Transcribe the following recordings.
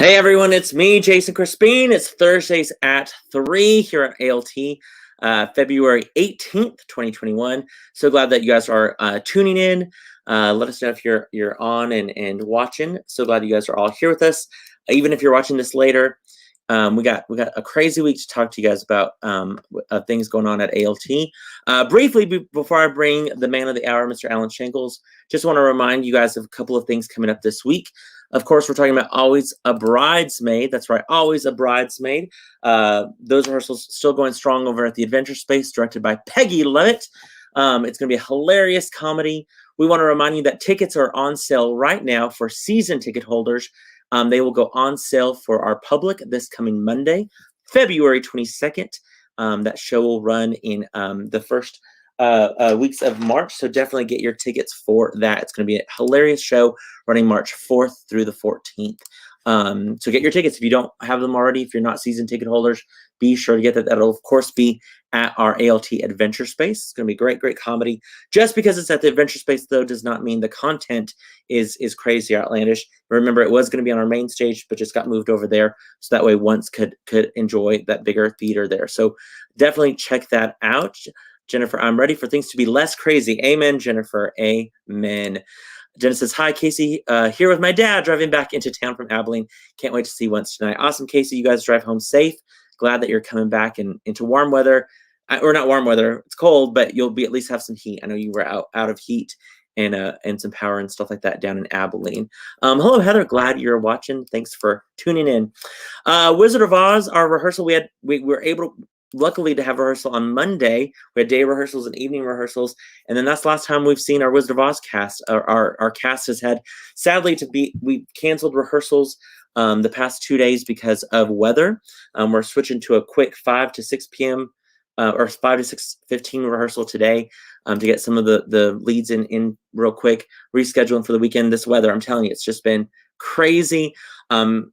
Hey everyone, it's me, Jason Crespin. It's Thursdays at 3 here at ALT, February 18th, 2021. So glad that you guys are tuning in. Let us know if you're on and watching. So glad you guys are all here with us. Even if you're watching this later, we got a crazy week to talk to you guys about things going on at ALT. Briefly, before I bring the man of the hour, Mr. Allen Shankles, just want to remind you guys of a couple of things coming up this week. Of course, we're talking about Always a Bridesmaid. That's right, Always a Bridesmaid. Those rehearsals still going strong over at the Adventure Space, directed by Peggy Levitt. It's going to be a hilarious comedy. We want to remind you that tickets are on sale right now for season ticket holders. They will go on sale for our public this coming Monday, February 22nd. That show will run in the first weeks of March, so definitely get your tickets for that. It's going to be a hilarious show running March 4th through the 14th. So get your tickets if you don't have them already. If you're not season ticket holders, be sure to get that. That'll of course be at our ALT Adventure Space. It's going to be great comedy. Just because it's at the Adventure Space, though, does not mean the content is crazy or outlandish. Remember, it was going to be on our main stage, but just got moved over there, so that way Once could enjoy that bigger theater there. So definitely check that out. Jennifer, I'm ready for things to be less crazy. Amen, Jennifer. Amen. Jenna says, hi, Casey. Here with my dad driving back into town from Abilene. Can't wait to see Once tonight. Awesome, Casey. You guys drive home safe. Glad that you're coming back into warm weather. Or not warm weather. It's cold, but you'll be at least have some heat. I know you were out of heat and some power and stuff like that down in Abilene. Hello, Heather. Glad you're watching. Thanks for tuning in. Wizard of Oz, our rehearsal, we were able, luckily, to have rehearsal on Monday. We had day rehearsals and evening rehearsals, and then that's the last time we've seen our Wizard of Oz cast. Our cast has had, sadly, we canceled rehearsals the past 2 days because of weather. We're switching to a quick 5 to 6 p.m. Or 5 to 6:15 rehearsal today to get some of the leads in real quick. Rescheduling for the weekend. This weather, I'm telling you, it's just been crazy.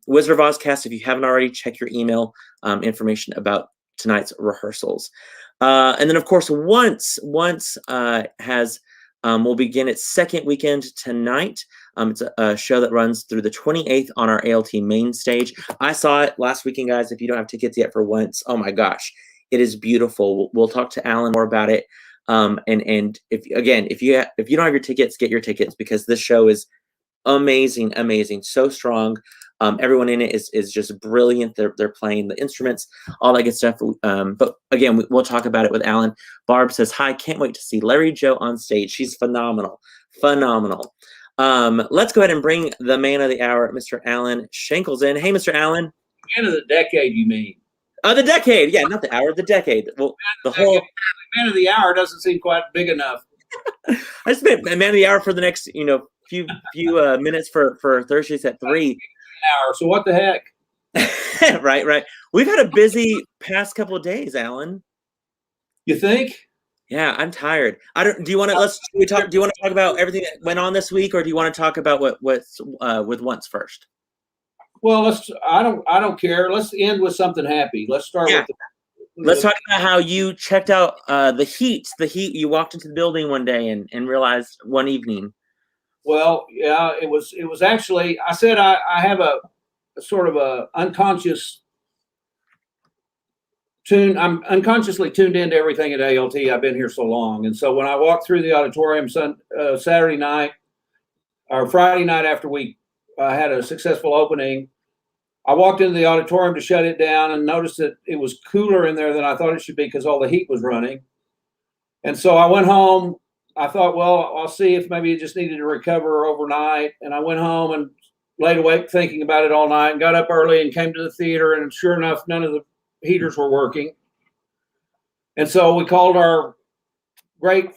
Wizard of Oz cast, if you haven't already, check your email information about tonight's rehearsals. And then, of course, Once will begin its second weekend tonight. It's a show that runs through the 28th on our ALT main stage. I saw it last weekend, guys. If you don't have tickets yet for Once, oh my gosh, it is beautiful. We'll talk to Alan more about it. And if you don't have your tickets, get your tickets, because this show is amazing, so strong. Everyone in it is just brilliant. They're playing the instruments, all that good stuff. But again, we'll talk about it with Alan. Barb says, hi, can't wait to see Larry Joe on stage. She's phenomenal. Let's go ahead and bring the man of the hour, Mr. Allen Shankles, in. Hey, Mr. Allen. Man of the decade, you mean? The decade. Yeah, not the hour, the decade. Well, the whole man of the hour doesn't seem quite big enough. I just meant man of the hour for the next, few minutes for Thursdays at 3. Hour. So what the heck? Right. We've had a busy past couple of days, Alan. You think? Yeah, I'm tired. Do you want to do you want to talk about everything that went on this week, or do you want to talk about what's with Once first? Well, I don't care. Let's end with something happy. Let's start with let's talk about how you checked out the heat. You walked into the building one day and realized one evening. Well, yeah, it was actually, I said I have a sort of a unconscious tune. I'm unconsciously tuned into everything at ALT. I've been here so long. And so when I walked through the auditorium Saturday night or Friday night after we had a successful opening, I walked into the auditorium to shut it down and noticed that it was cooler in there than I thought it should be because all the heat was running. And so I went home. I thought, well, I'll see if maybe it just needed to recover overnight. And I went home and laid awake thinking about it all night and got up early and came to the theater. And sure enough, none of the heaters were working. And so we called our great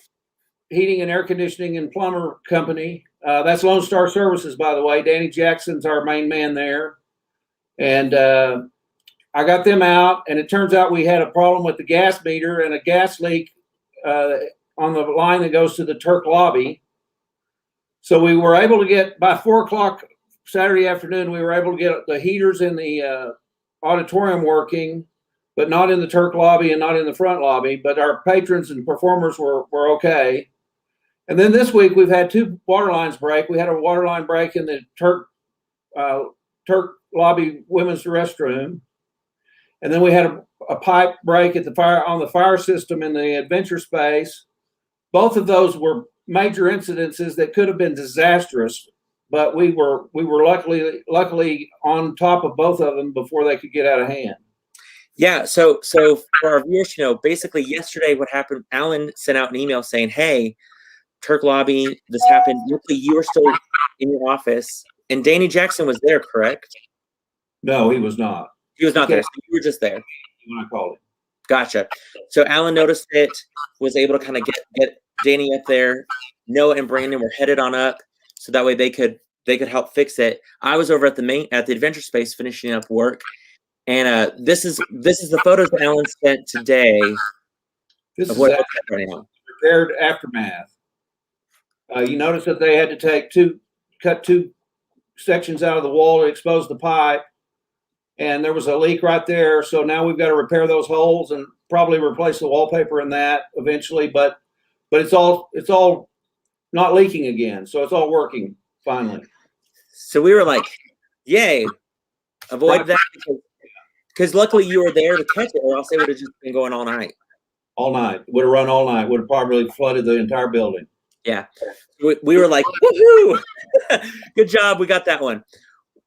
heating and air conditioning and plumber company. That's Lone Star Services, by the way. Danny Jackson's our main man there. And I got them out. And it turns out we had a problem with the gas meter and a gas leak on the line that goes to the Turk lobby. So we were able to get, by 4 o'clock Saturday afternoon, we were able to get the heaters in the auditorium working, but not in the Turk lobby and not in the front lobby. But our patrons and performers were okay. And then this week we've had 2 water lines break. We had a water line break in the Turk lobby women's restroom. And then we had a pipe break at the fire system in the adventure space. Both of those were major incidences that could have been disastrous, but we were luckily on top of both of them before they could get out of hand. Yeah. So for our viewers, basically yesterday what happened, Allen sent out an email saying, "Hey, Turk Lobby, this happened." Luckily, you were still in your office, and Danny Jackson was there, correct? No, he was not. He was not there. So you were just there. When I called him. Gotcha. So Allen noticed it, was able to kind of get Danny up there. Noah and Brandon were headed on up, so that way they could help fix it. I was over at the adventure space finishing up work, and this is the photos that Allen sent today. This is right now. Repaired aftermath. You notice that they had to cut two sections out of the wall to expose the pipe. And there was a leak right there. So now we've got to repair those holes and probably replace the wallpaper in that eventually. But it's all not leaking again. So it's all working finally. So we were like, yay, avoid that. Because luckily you were there to catch it, or else it would have just been going all night. All night. It would have run all night. Would have probably flooded the entire building. Yeah. We were like, woohoo! Good job. We got that one.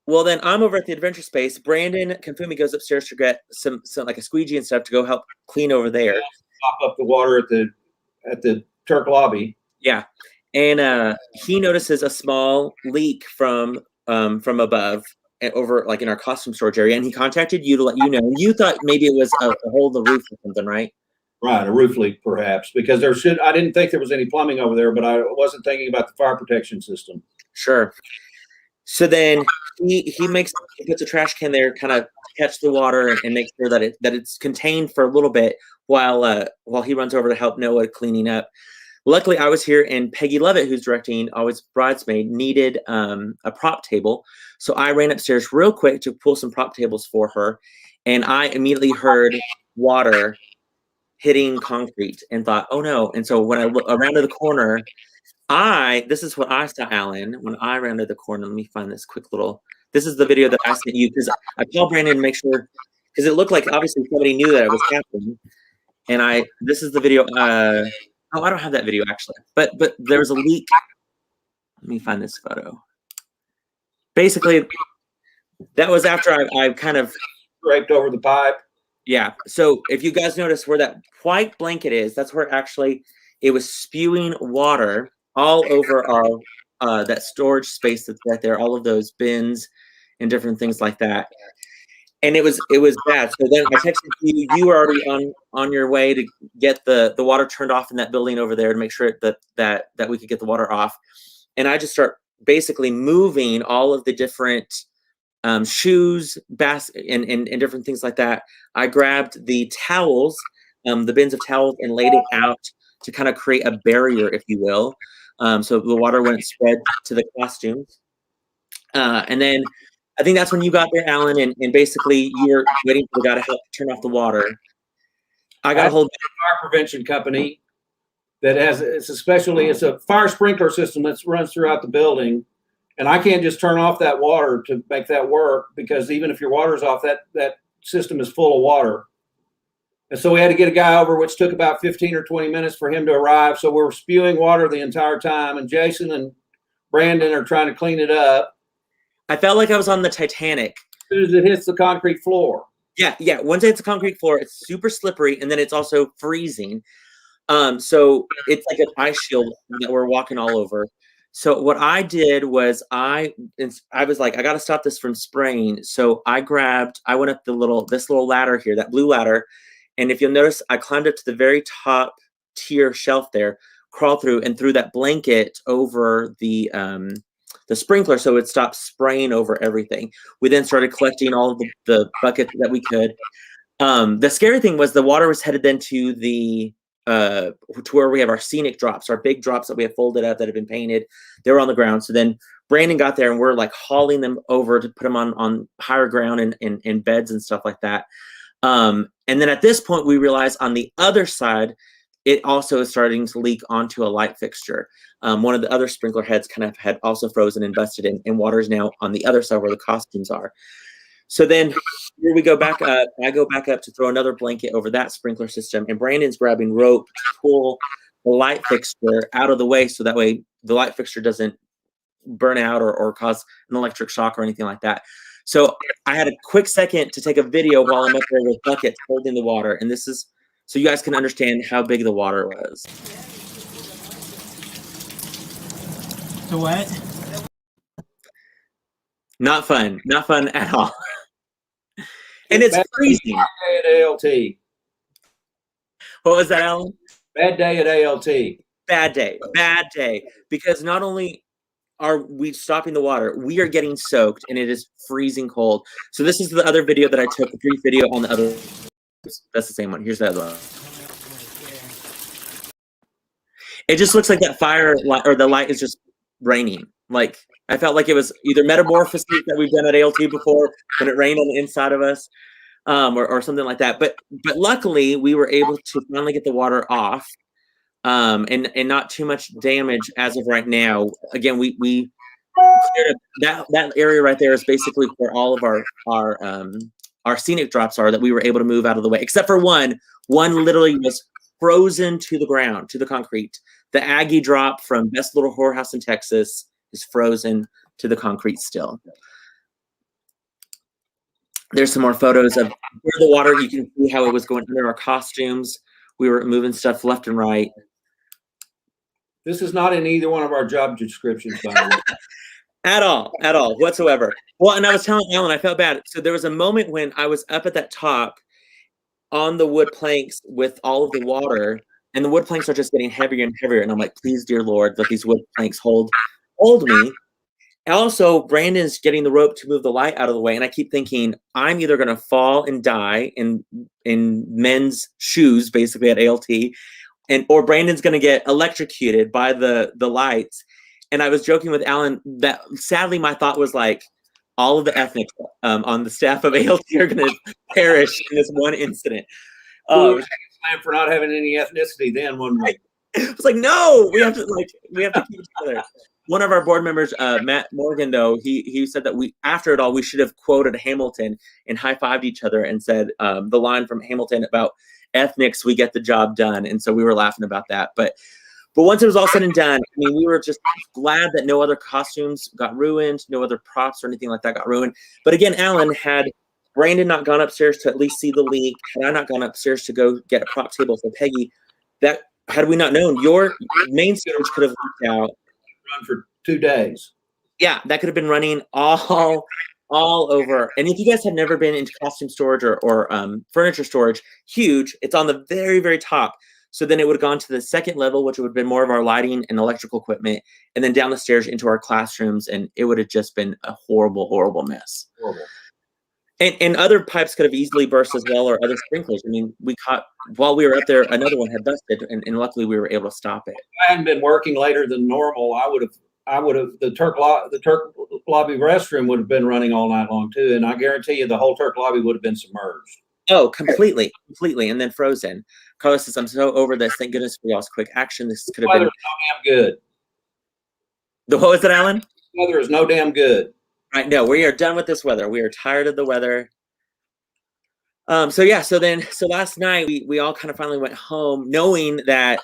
Well, then I'm over at the adventure space. Brandon Confumi goes upstairs to get some like a squeegee and stuff to go help clean over there. Pop up the water at the Turk lobby. Yeah, and he notices a small leak from above over like in our costume storage area, and he contacted you to let you know. You thought maybe it was a hole in the roof or something, right? Right, a roof leak perhaps, because I didn't think there was any plumbing over there, but I wasn't thinking about the fire protection system. Sure. So then he puts a trash can there, kind of catch the water and make sure that it's contained for a little bit while he runs over to help Noah cleaning up. Luckily, I was here, and Peggy Levitt, who's directing Always Bridesmaid, needed a prop table. So I ran upstairs real quick to pull some prop tables for her, and I immediately heard water hitting concrete and thought, oh no. And so when I look around to the corner, this is what I saw, Allen, when I rounded the corner. Let me find this quick this is the video that I sent you, because I called Brandon to make sure, because it looked like obviously somebody knew that it was happening. And this is the video. I don't have that video actually, but there was a leak. Let me find this photo. Basically, that was after I kind of scraped over the pipe. Yeah. So if you guys notice where that white blanket is, that's where it was spewing water all over our that storage space that's right there, all of those bins and different things like that. And it was bad. So then I texted you. You were already on your way to get the water turned off in that building over there to make sure that we could get the water off. And I just start basically moving all of the different shoes, baskets, and different things like that. I grabbed the towels, the bins of towels, and laid it out to kind of create a barrier, if you will, so the water wouldn't spread to the costumes. And then I think that's when you got there, Allen, and basically you were waiting for the guy to help turn off the water. I got a hold of a fire prevention company that it's a fire sprinkler system that runs throughout the building. And I can't just turn off that water to make that work, because even if your water's off, that system is full of water. And so we had to get a guy over, which took about 15 or 20 minutes for him to arrive. So we're spewing water the entire time, and Jason and Brandon are trying to clean it up. I felt like I was on the Titanic. As soon as it hits the concrete floor. Yeah. Once it hits the concrete floor, it's super slippery, and then it's also freezing. So it's like an ice shield that we're walking all over. So what I did was I was like, I got to stop this from spraying. So I went up this little ladder here, that blue ladder. And if you'll notice, I climbed up to the very top tier shelf there, crawled through and threw that blanket over the sprinkler so it stopped spraying over everything. We then started collecting all of the buckets that we could. The scary thing was the water was headed then to to where we have our scenic drops, our big drops that we have folded up that have been painted. They were on the ground. So then Brandon got there, and we're like hauling them over to put them on higher ground and beds and stuff like that. And then at this point, we realized on the other side, it also is starting to leak onto a light fixture. One of the other sprinkler heads kind of had also frozen and busted, and water is now on the other side where the costumes are. So then here we go back up. I go back up to throw another blanket over that sprinkler system, and Brandon's grabbing rope to pull the light fixture out of the way so that way the light fixture doesn't burn out or cause an electric shock or anything like that. So I had a quick second to take a video while I'm up there with buckets holding the water, and this is so you guys can understand how big the water was. The what? Not fun. Not fun at all. And it's freezing. Bad day at ALT. What was that, Alan? Bad day at ALT. Bad day. Bad day. Because not only are we stopping the water, we are getting soaked, and it is freezing cold. So this is the other video that I took, a brief video on the other. That's the same one. Here's the other one. It just looks like that fire light, or the light is just raining. Like, I felt like it was either metamorphosis that we've done at ALT before when it rained on the inside of us, or something like that. But luckily, we were able to finally get the water off, and not too much damage as of right now. Again, we cleared that area right there is basically where all of our scenic drops are that we were able to move out of the way, except for one. One literally was frozen to the ground, to the concrete. The Aggie drop from Best Little Whorehouse in Texas is frozen to the concrete still. There's some more photos of where the water, you can see how it was going under our costumes. We were moving stuff left and right. This is not in either one of our job descriptions, by the way. At all, whatsoever. Well, and I was telling Alan, I felt bad. So there was a moment when I was up at that top on the wood planks with all of the water, and the wood planks are just getting heavier and heavier. And I'm like, please, dear Lord, let these wood planks hold me. Also, Brandon's getting the rope to move the light out of the way, and I keep thinking I'm either going to fall and die in men's shoes, basically at ALT, or Brandon's going to get electrocuted by the lights. And I was joking with Alan that sadly my thought was like, all of the ethnics on the staff of ALT are going to perish in this one incident. We were for not having any ethnicity then, one way. It's like, no, we have to keep each other. One of our board members, Matt Morgan, though, he said that after it all, we should have quoted Hamilton and high-fived each other and said the line from Hamilton about ethnics, we get the job done. And so we were laughing about that. But once it was all said and done, I mean, we were just glad that no other costumes got ruined, no other props or anything like that got ruined. But again, Alan, had Brandon not gone upstairs to at least see the leak, had I not gone upstairs to go get a prop table for Peggy, that had we not known, your main stage could have leaked out. Run for 2 days. Yeah, that could have been running all over. And if you guys have never been into costume storage or furniture storage, huge. It's on the very, very top. So then it would have gone to the second level, which would have been more of our lighting and electrical equipment, and then down the stairs into our classrooms, and it would have just been a horrible, horrible mess. Horrible. And other pipes could have easily burst as well, or other sprinklers. I mean, we caught, while we were up there, another one had busted, and luckily we were able to stop it. If I hadn't been working later than normal, I would have the Turk lobby restroom would have been running all night long too, and I guarantee you the whole Turk lobby would have been submerged. Oh, completely, and then frozen. Carlos says, I'm so over this. Thank goodness for y'all's quick action. This could have been no damn good. What was it, Alan? The weather is no damn good. Right, no, we are done with this weather. We are tired of the weather. So last night we all kind of finally went home knowing that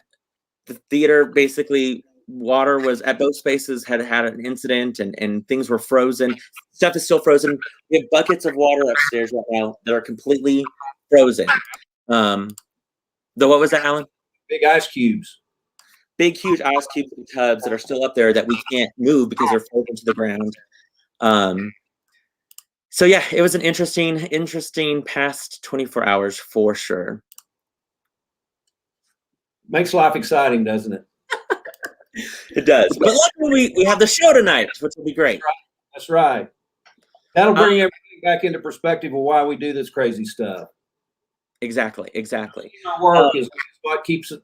the theater, basically water was at both spaces, had an incident, and things were frozen. Stuff is still frozen. We have buckets of water upstairs right now that are completely frozen. What was that, Alan? Big ice cubes. Big, huge ice cubes and tubs that are still up there that we can't move because they're frozen to the ground. So yeah, it was an interesting past 24 hours for sure. Makes life exciting, doesn't it? It does. But luckily we have the show tonight, which will be great. That's right. That'll bring everything back into perspective of why we do this crazy stuff. Exactly. Our work is what keeps it.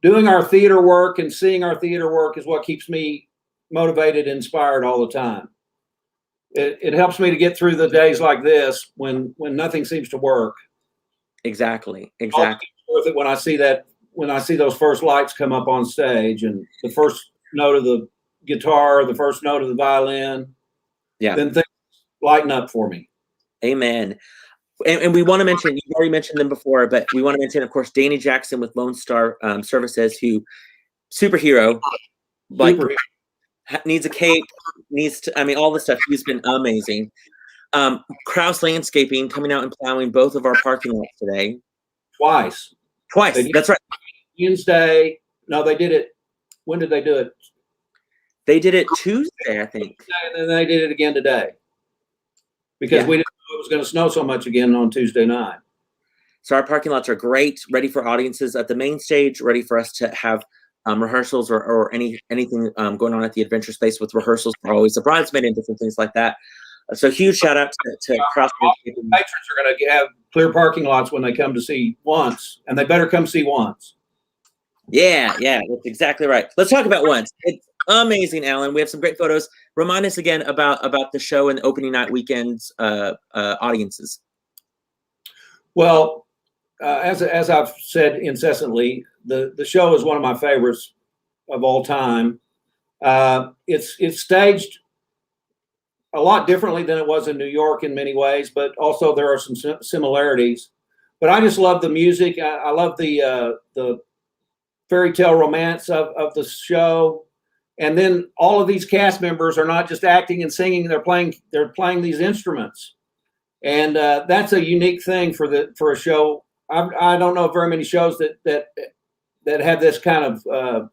Doing our theater work and seeing our theater work is what keeps me motivated and inspired all the time. It helps me to get through the days like this when nothing seems to work. Exactly. It's worth it when I see those first lights come up on stage and the first note of the guitar, the first note of the violin. Yeah. Then things lighten up for me. Amen. And we want to mention, you've already mentioned them before, but we want to mention, of course, Danny Jackson with Lone Star Services, who superhero, like needs a cape, needs to, I mean, all this stuff. He's been amazing. Kraus Landscaping coming out and plowing both of our parking lots today. Twice. That's right. Wednesday. No, they did it. When did they do it? They did it Tuesday, I think. And then they did it again today. Because we didn't know it was going to snow so much again on Tuesday night. So our parking lots are great, ready for audiences at the main stage, ready for us to have rehearsals or anything going on at the Adventure Space with rehearsals for Always a Bridesmaid and different things like that. So huge shout out to Kraus. Patrons are going to have clear parking lots when they come to see once, and they better come see once. Yeah, that's exactly right. Let's talk about once. It's amazing, Alan. We have some great photos. Remind us again about the show and the opening night weekends audiences. Well, as I've said incessantly, the show is one of my favorites of all time. It's staged a lot differently than it was in New York in many ways, but also there are some similarities. But I just love the music. I love the fairy tale romance of the show. And then all of these cast members are not just acting and singing; they're playing these instruments, and that's a unique thing for a show. I don't know very many shows that have this kind of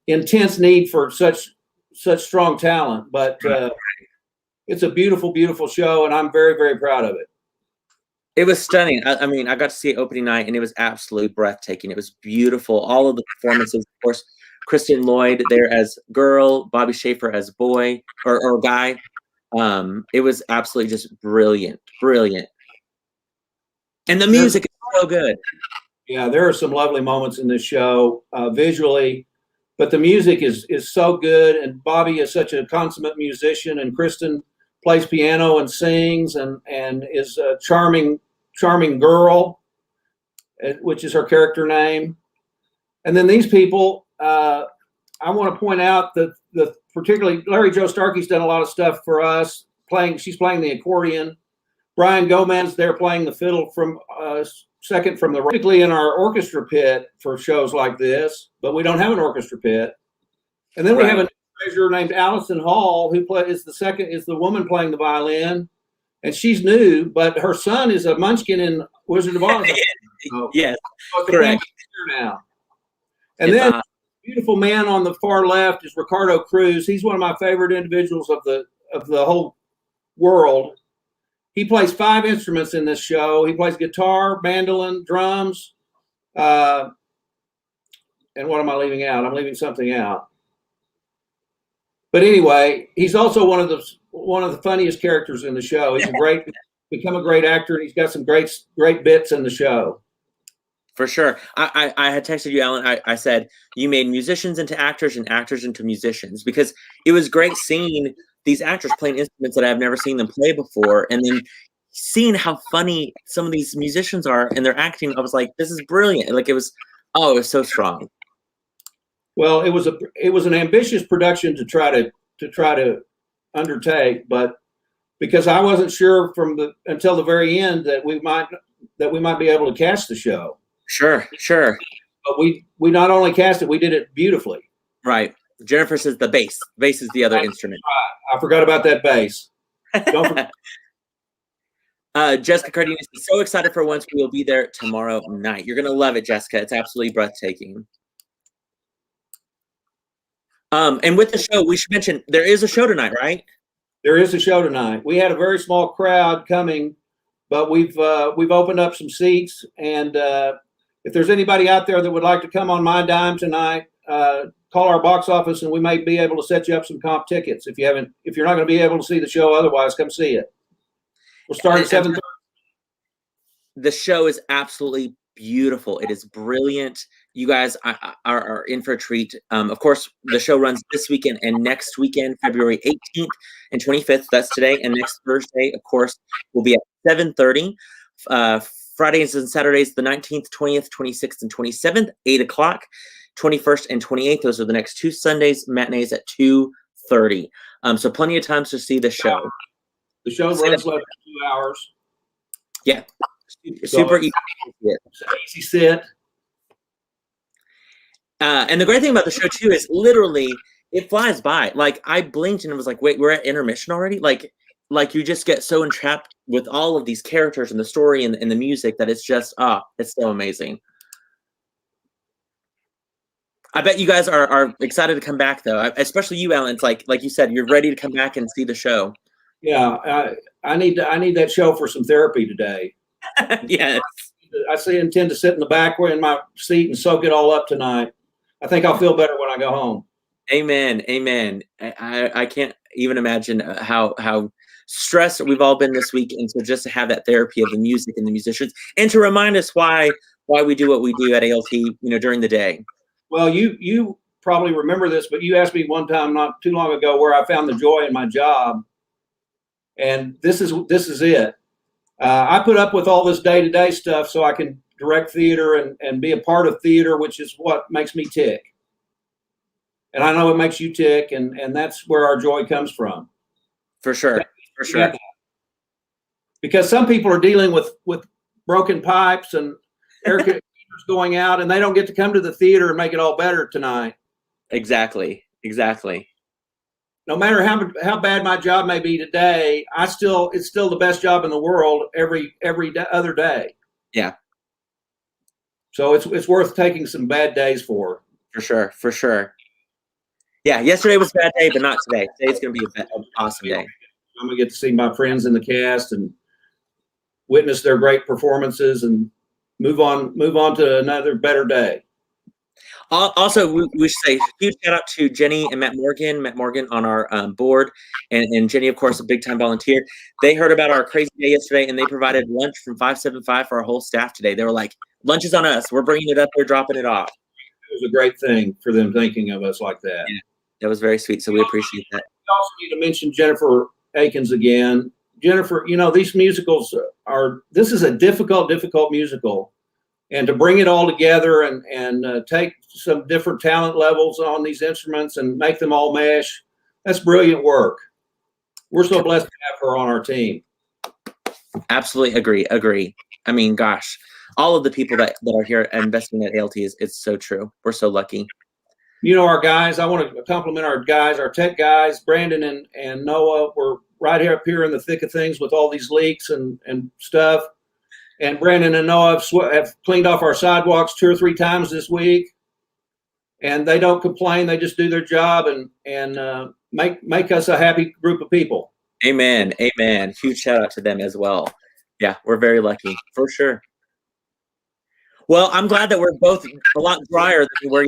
intense need for such strong talent. But it's a beautiful, beautiful show, and I'm very, very proud of it. It was stunning. I mean, I got to see it opening night, and it was absolutely breathtaking. It was beautiful. All of the performances, of course. Kristen Lloyd there as girl, Bobby Schaefer as boy or guy. It was absolutely just brilliant. And the music is so good. Yeah, there are some lovely moments in this show visually, but the music is so good. And Bobby is such a consummate musician, and Kristen plays piano and sings and is a charming girl, which is her character name. And then these people, I want to point out that particularly Larry Joe Starkey's done a lot of stuff for us. She's playing the accordion. Brian Gomez there playing the fiddle from second from the right. Typically in our orchestra pit for shows like this, but we don't have an orchestra pit. And then we have a treasurer named Allison Hall who is the woman playing the violin, and she's new, but her son is a munchkin in Wizard of Oz. Yes, correct. Now. And it's then beautiful man on the far left is Ricardo Cruz. He's one of my favorite individuals of the whole world. He plays 5 instruments in this show. He plays guitar, mandolin, drums, and what am I leaving out? I'm leaving something out. But anyway, he's also one of the funniest characters in the show. He's become a great actor, and he's got some great bits in the show. For sure. I had texted you, Alan. I said, you made musicians into actors and actors into musicians, because it was great seeing these actors playing instruments that I've never seen them play before. And then seeing how funny some of these musicians are and their acting, I was like, this is brilliant. Like it was so strong. Well, it was an ambitious production to try to undertake, but because I wasn't sure until the very end that we might be able to cast the show. Sure. But we not only cast it, we did it beautifully. Right. Jennifer says the bass. Bass is the other instrument. I forgot about that bass. Don't forget. Jessica Cardenas is so excited for once. We will be there tomorrow night. You're going to love it, Jessica. It's absolutely breathtaking. And with the show, we should mention there is a show tonight, right? There is a show tonight. We had a very small crowd coming, but we've opened up some seats. And if there's anybody out there that would like to come on my dime tonight, call our box office, and we may be able to set you up some comp tickets. If you're not going to be able to see the show otherwise, come see it. We'll start at 7:30. The show is absolutely beautiful. It is brilliant. You guys are in for a treat. Of course, the show runs this weekend and next weekend, February 18th and 25th. That's today. And next Thursday, of course, will be at 7:30. Fridays and Saturdays, the 19th, 20th, 26th, and 27th, 8 o'clock. 21st and 28th. Those are the next 2 Sundays, matinees at 2:30. So plenty of times to see the show. The show runs less than 2 hours. Yeah, super easy. It's an easy sit. And the great thing about the show too is literally it flies by. Like I blinked and it was like, wait, we're at intermission already. Like you just get so entrapped with all of these characters and the story and the music that it's just it's so amazing. I bet you guys are excited to come back though, especially you, Alan. It's like you said, you're ready to come back and see the show. Yeah, I need that show for some therapy today. Yes. I intend to sit in the back in my seat and soak it all up tonight. I think I'll feel better when I go home. Amen. Amen. I can't even imagine how stressed we've all been this week, and so just to have that therapy of the music and the musicians, and to remind us why we do what we do at ALT, during the day. Well, you probably remember this, but you asked me one time not too long ago where I found the joy in my job, and this is it. I put up with all this day-to-day stuff so I can direct theater and be a part of theater, which is what makes me tick. And I know it makes you tick, and that's where our joy comes from. For sure. For sure. Because some people are dealing with broken pipes and air conditioners going out, and they don't get to come to the theater and make it all better tonight. Exactly. No matter how bad my job may be today, it's still the best job in the world every other day. Yeah. So it's worth taking some bad days for. For sure. Yeah, yesterday was a bad day, but not today. Today's going to be an awesome day. I'm going to get to see my friends in the cast and witness their great performances and move on to another better day. Also, we should say huge shout out to Jenny and Matt Morgan on our board, and Jenny, of course, a big time volunteer. They heard about our crazy day yesterday, and they provided lunch from 575 for our whole staff today. They were like, lunch is on us. We're bringing it up. They're dropping it off. It was a great thing for them thinking of us like that. Yeah, that was very sweet. So we appreciate that. We also need to mention Jennifer Akins again. Jennifer, these musicals this is a difficult musical. And to bring it all together and take some different talent levels on these instruments and make them all mesh, that's brilliant work. We're so blessed to have her on our team. Absolutely agree. I mean, gosh, all of the people that are here investing at ALT it's so true. We're so lucky. Our guys, I want to compliment our guys, our tech guys, Brandon and Noah. We're right up here in the thick of things with all these leaks and stuff. And Brandon and Noah have cleaned off our sidewalks 2 or 3 times this week, and they don't complain. They just do their job and make us a happy group of people. Amen. Huge shout out to them as well. Yeah, we're very lucky for sure. Well, I'm glad that we're both a lot drier than we were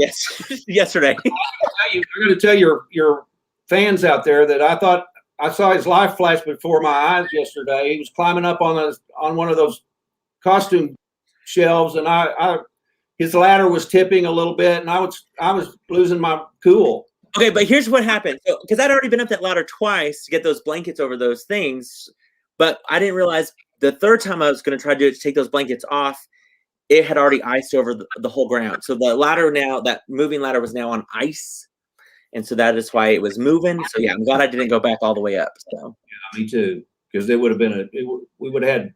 yesterday. I'm going to tell your fans out there that I thought I saw his life flash before my eyes yesterday. He was climbing up on one of those costume shelves, and his ladder was tipping a little bit, and I was losing my cool. Okay, but here's what happened. So, because I'd already been up that ladder twice to get those blankets over those things, but I didn't realize the third time I was going to try to take those blankets off, it had already iced over the whole ground. So the ladder that moving ladder was now on ice, and so that is why it was moving. So yeah, I'm glad I didn't go back all the way up. So yeah, me too, because it would have been we would have had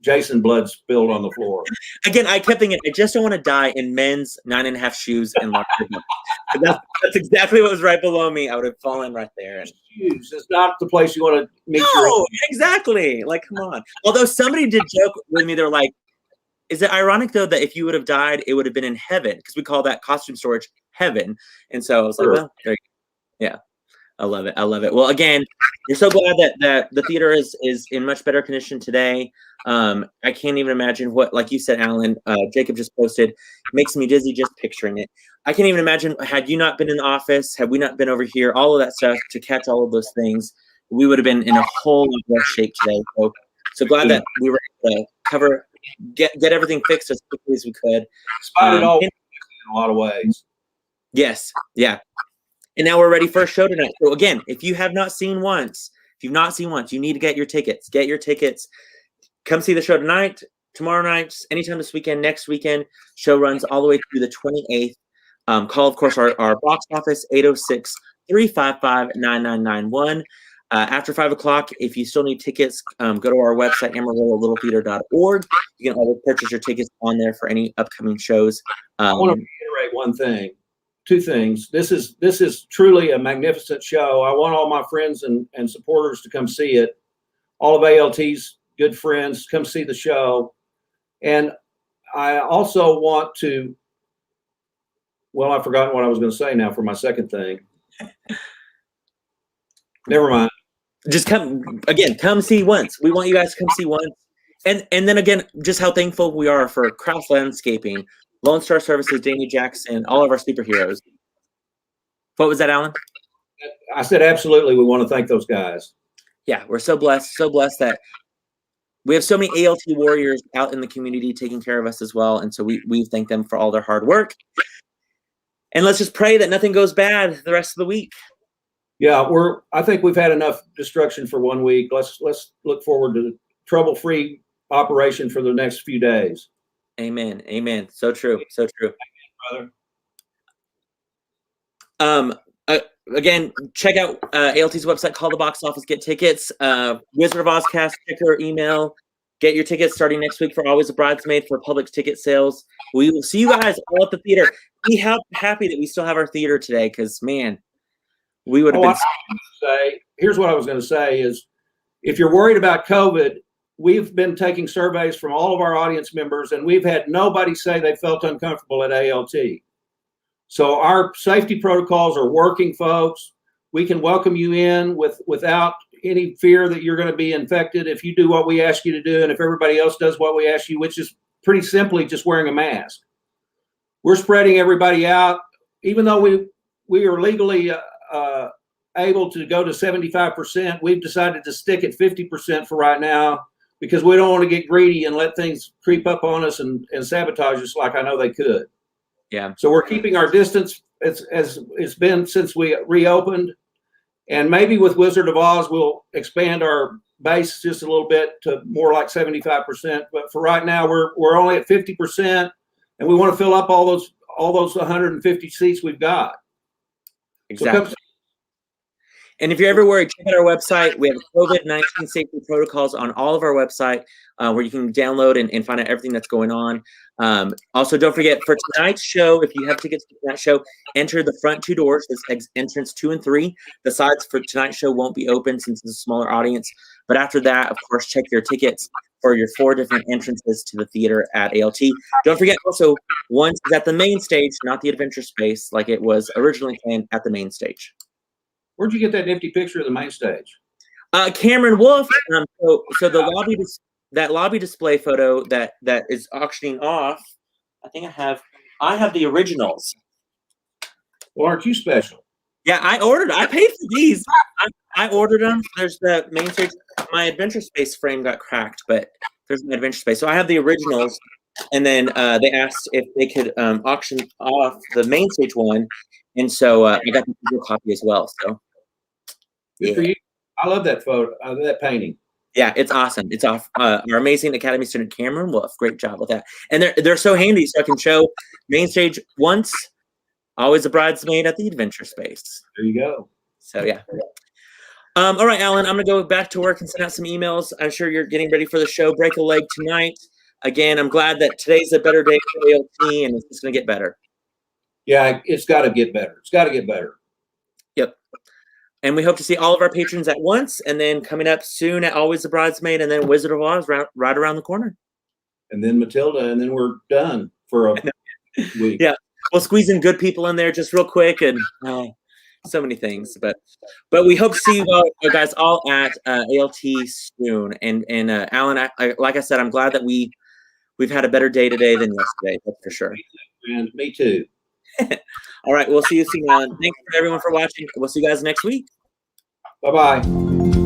Jason blood spilled on the floor. Again, I kept thinking, I just don't want to die in men's 9.5 shoes and locker room. That's exactly what was right below me. I would have fallen right there. Shoes. It's not the place you want to meet. No, exactly. Like, come on. Although somebody did joke with me, they're like, is it ironic though that if you would have died, it would have been in heaven? Because we call that costume storage heaven. And so I was like, well, there you go. Yeah. I love it. Well, again, you're so glad that the theater is in much better condition today. I can't even imagine what, like you said, Alan, Jacob just posted, makes me dizzy just picturing it. I can't even imagine, had you not been in the office, had we not been over here, all of that stuff to catch all of those things, we would have been in a whole lot worse shape today. So glad that we were able to get everything fixed as quickly as we could. Spotted all in a lot of ways. Yes. Yeah. And now we're ready for a show tonight. So again, if you've not seen once, you need to get your tickets. Get your tickets. Come see the show tonight, tomorrow night, anytime this weekend, next weekend. Show runs all the way through the 28th. Call, of course, our box office, 806-355-9991. After 5 o'clock, if you still need tickets, go to our website, amarillo.littletheater.org. You can always purchase your tickets on there for any upcoming shows. I want to reiterate two things. This is truly a magnificent show. I want all my friends and supporters to come see it. All of ALT's good friends, come see the show. And I also want to, well, I've forgotten what I was going to say now for my second thing. Never mind. Just come see once. We want you guys to come see once. And then again, just how thankful we are for Kraft Landscaping, Lone Star Services, Danny Jackson, all of our superheroes. What was that, Alan? I said absolutely. We want to thank those guys. Yeah, we're so blessed that we have so many ALT warriors out in the community taking care of us as well. And so we thank them for all their hard work. And let's just pray that nothing goes bad the rest of the week. Yeah, I think we've had enough destruction for 1 week. Let's look forward to trouble-free operation for the next few days. Amen. Amen. So true. So true. Thank you, brother. Again, check out ALT's website, call the box office, get tickets. Wizard of Ozcast, check our email. Get your tickets starting next week for Always a Bridesmaid for public ticket sales. We will see you guys all at the theater. Be happy that we still have our theater today because, man, we would have been. Here's what I was going to say is if you're worried about COVID, we've been taking surveys from all of our audience members, and we've had nobody say they felt uncomfortable at ALT. So our safety protocols are working, folks. We can welcome you in without any fear that you're going to be infected if you do what we ask you to do and if everybody else does what we ask you, which is pretty simply just wearing a mask. We're spreading everybody out. Even though we are legally able to go to 75%, we've decided to stick at 50% for right now because we don't want to get greedy and let things creep up on us and sabotage us like I know they could. Yeah. So we're keeping our distance as it's been since we reopened. And maybe with Wizard of Oz, we'll expand our base just a little bit to more like 75%. But for right now, we're only at 50%, and we want to fill up all those 150 seats we've got. Exactly. And if you're ever worried, check out our website. We have COVID-19 safety protocols on all of our website where you can download and find out everything that's going on. Also, don't forget, for tonight's show, if you have tickets for tonight's show, enter the front two doors. It's entrance 2 and 3. The sides for tonight's show won't be open since it's a smaller audience. But after that, of course, check your tickets for your 4 different entrances to the theater at ALT. Don't forget, also, once is at the main stage, not the adventure space like it was originally planned at the main stage. Where'd you get that nifty picture of the main stage? Cameron Wolf. So the lobby display photo that is auctioning off. I think I have the originals. Well, aren't you special? Yeah, I ordered. I paid for these. I ordered them. There's the main stage. My adventure space frame got cracked, but there's my adventure space. So I have the originals, and then they asked if they could auction off the main stage one, and so I got the digital copy as well. So. Good for you. I love that photo, that painting. Yeah, it's awesome. It's off our amazing Academy student Cameron Wolf. Great job with that. And they're so handy, so I can show main stage once, always a bridesmaid at the adventure space. There you go. So yeah. All right, Alan, I'm gonna go back to work and send out some emails. I'm sure you're getting ready for the show. Break a leg tonight. Again, I'm glad that today's a better day for ALT, and it's just gonna get better. Yeah, it's got to get better. It's got to get better. Yep. And we hope to see all of our patrons at once, and then coming up soon at Always the Bridesmaid, and then Wizard of Oz right around the corner. And then Matilda, and then we're done for a week. Yeah, we'll squeeze in good people in there just real quick, and so many things. But we hope to see you guys all at ALT soon. And Alan, like I said, I'm glad that we've had a better day today than yesterday. That's for sure. And me too. All right, we'll see you soon, Alan. Thanks for everyone for watching. We'll see you guys next week. Bye-bye.